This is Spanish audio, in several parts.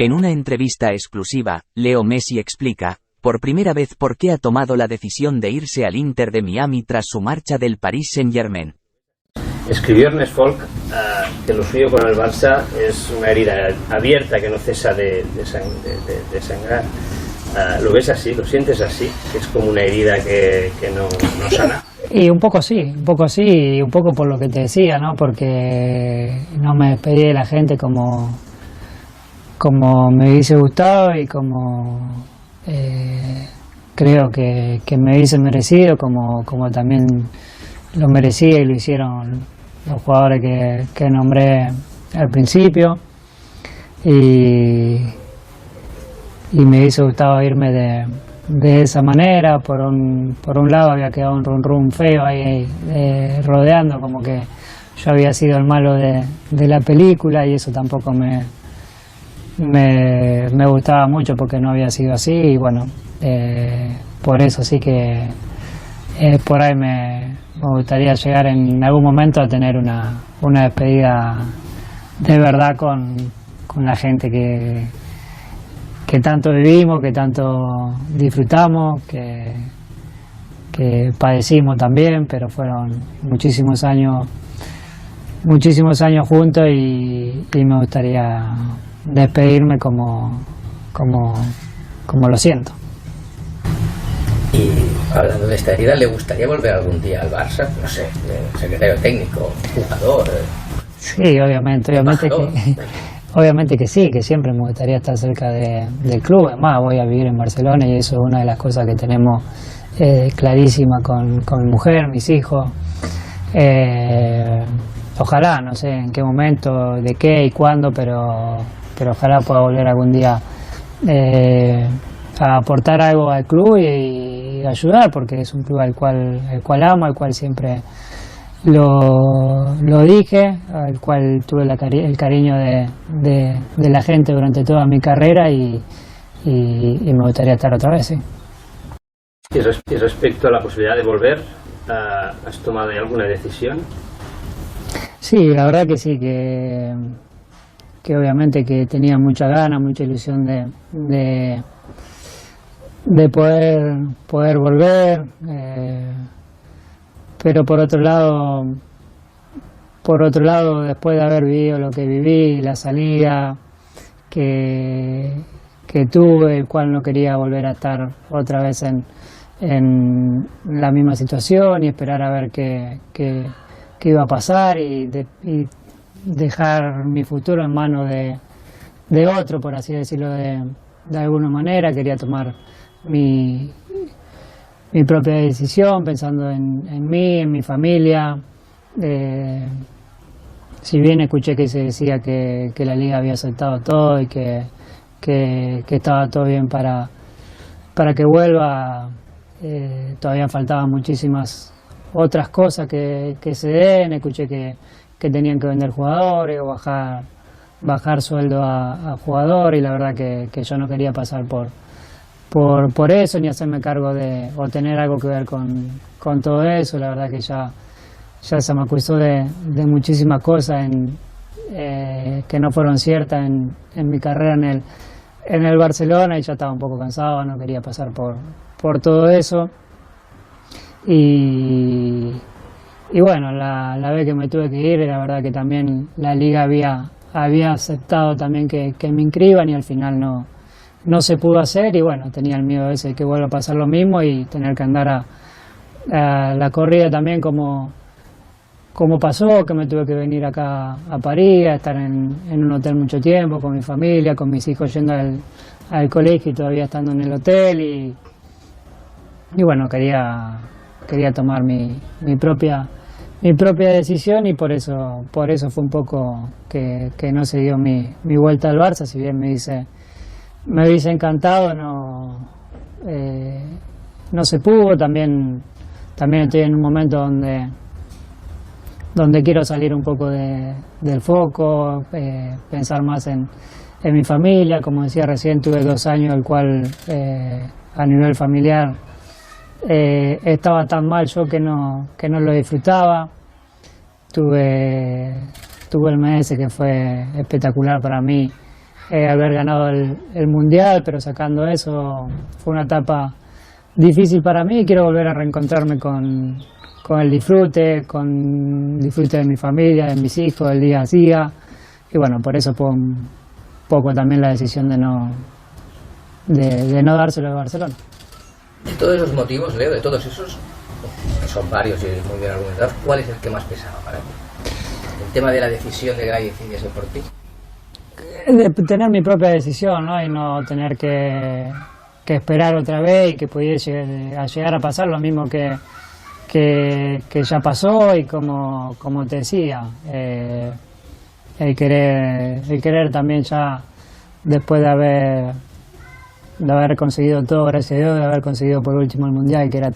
En una entrevista exclusiva, Leo Messi explica, por primera vez por qué ha tomado la decisión de irse al Inter de Miami tras su marcha del Paris Saint-Germain. Escribió Ernest Folk que lo suyo con el Barça es una herida abierta que no cesa de sangrar. ¿Lo ves así? ¿Lo sientes así? ¿Que es como una herida que no sana? Y un poco sí, y un poco por lo que te decía, ¿no? Porque no me despedí de la gente como me hubiese gustado y como creo que me hubiese merecido, como también lo merecía y lo hicieron los jugadores que nombré al principio. Y me hubiese gustado irme de esa manera. Por un lado había quedado un rum feo ahí rodeando, como que yo había sido el malo de la película, y eso tampoco me gustaba mucho porque no había sido así. Y bueno, por eso sí que por ahí me gustaría llegar en algún momento a tener una despedida de verdad con la gente que tanto vivimos, que tanto disfrutamos, que padecimos también, pero fueron muchísimos años juntos, y me gustaría despedirme como lo siento. Y hablando de esta herida, ¿le gustaría volver algún día al Barça? No sé, secretario técnico, jugador. Sí, obviamente que sí, que siempre me gustaría estar cerca del club. Además, voy a vivir en Barcelona y eso es una de las cosas que tenemos clarísima con mi mujer, mis hijos. Ojalá, no sé en qué momento, de qué y cuándo, pero ojalá pueda volver algún día a aportar algo al club y ayudar, porque es un club al cual amo, al cual siempre lo dije, al cual tuve el cariño de la gente durante toda mi carrera, y me gustaría estar otra vez, sí. Y respecto a la posibilidad de volver, ¿has tomado alguna decisión? Sí, la verdad que sí, que obviamente que tenía mucha ganas, mucha ilusión de poder volver, pero por otro lado, después de haber vivido lo que viví, la salida que tuve, el cual no quería volver a estar otra vez en la misma situación y esperar a ver qué iba a pasar, y dejar mi futuro en manos de otro, por así decirlo de alguna manera. Quería tomar mi propia decisión, pensando en mí, en mi familia. Si bien escuché que se decía que la liga había aceptado todo y que estaba todo bien para que vuelva, todavía faltaban muchísimas otras cosas que se den. Escuché que tenían que vender jugadores o bajar sueldo a jugadores, y la verdad que yo no quería pasar por eso, ni hacerme cargo o tener algo que ver con todo eso. La verdad que ya se me acusó de muchísimas cosas que no fueron ciertas en mi carrera en el Barcelona, y ya estaba un poco cansado, no quería pasar por todo eso. Y bueno, la vez que me tuve que ir, la verdad que también la liga había aceptado también que me inscriban, y al final no se pudo hacer. Y bueno, tenía el miedo ese de que vuelva a pasar lo mismo y tener que andar a la corrida también como pasó, que me tuve que venir acá a París, a estar en un hotel mucho tiempo con mi familia, con mis hijos yendo al colegio y todavía estando en el hotel. Y bueno, quería tomar mi propia decisión, y por eso fue un poco que no se dio mi vuelta al Barça. Si bien me hubiese encantado, no se pudo. También estoy en un momento donde quiero salir un poco del foco, pensar más en mi familia. Como decía recién, tuve 2 años el cual a nivel familiar estaba tan mal yo que no lo disfrutaba. Tuve el mes que fue espectacular para mí, haber ganado el Mundial, pero sacando eso fue una etapa difícil para mí y quiero volver a reencontrarme con el disfrute, con el disfrute de mi familia, de mis hijos, del día a día. Y bueno, por eso fue un poco también la decisión de no dárselo a Barcelona. De todos esos motivos, Leo, de todos esos, que son varios y muy bien argumentados, ¿cuál es el que más pesaba para ti? El tema de la decisión de que decidiese por ti. De tener mi propia decisión, ¿no? Y no tener que esperar otra vez y que pudiese llegar a pasar lo mismo que ya pasó. Y como te decía, el querer también ya después de haber conseguido todo, gracias a Dios, de haber conseguido por último el Mundial, que era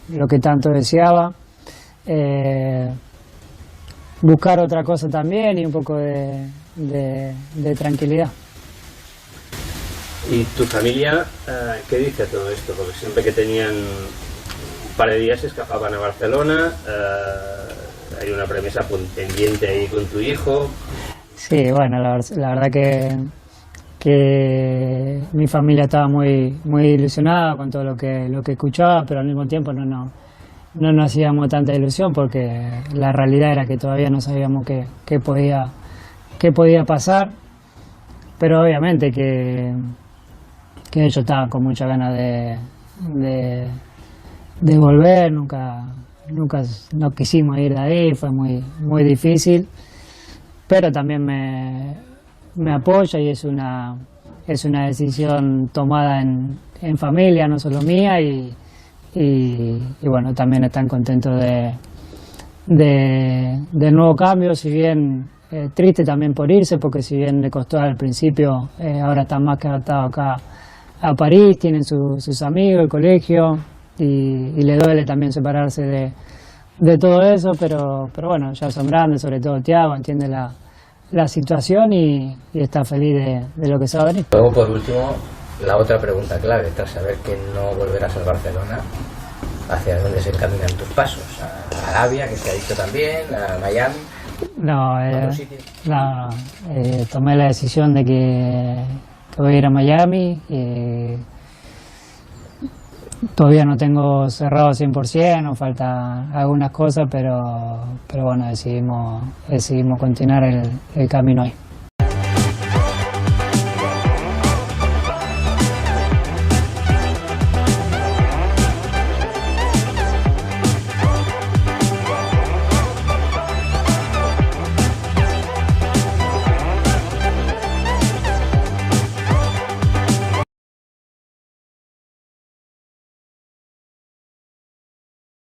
lo que tanto deseaba, buscar otra cosa también y un poco de tranquilidad. ¿Y tu familia qué dice a todo esto? Porque siempre que tenían un par de días se escapaban a Barcelona, hay una premisa pendiente ahí con tu hijo. Sí, bueno, la verdad que mi familia estaba muy ilusionada con todo lo que escuchaba, pero al mismo tiempo no nos hacíamos tanta ilusión porque la realidad era que todavía no sabíamos qué podía pasar, pero obviamente que ellos estaban con muchas ganas de volver, nunca no quisimos ir de ahí, fue muy difícil, pero también me apoya y es una decisión tomada en familia, no solo mía, y bueno, también están contentos del nuevo cambio, si bien triste también por irse, porque si bien le costó al principio, ahora están más que adaptados acá a París, tienen sus amigos, el colegio, y le duele también separarse de todo eso, pero bueno, ya son grandes, sobre todo Thiago, entiende la situación y está feliz de lo que se va a venir. Luego, por último, la otra pregunta clave, tras saber que no volverás al Barcelona, ¿hacia dónde se encaminan tus pasos? ¿A Arabia, que se ha dicho también? ¿A Miami? Tomé la decisión de que voy a ir a Miami. Todavía no tengo cerrado 100%, nos falta algunas cosas, pero bueno, decidimos continuar el camino ahí.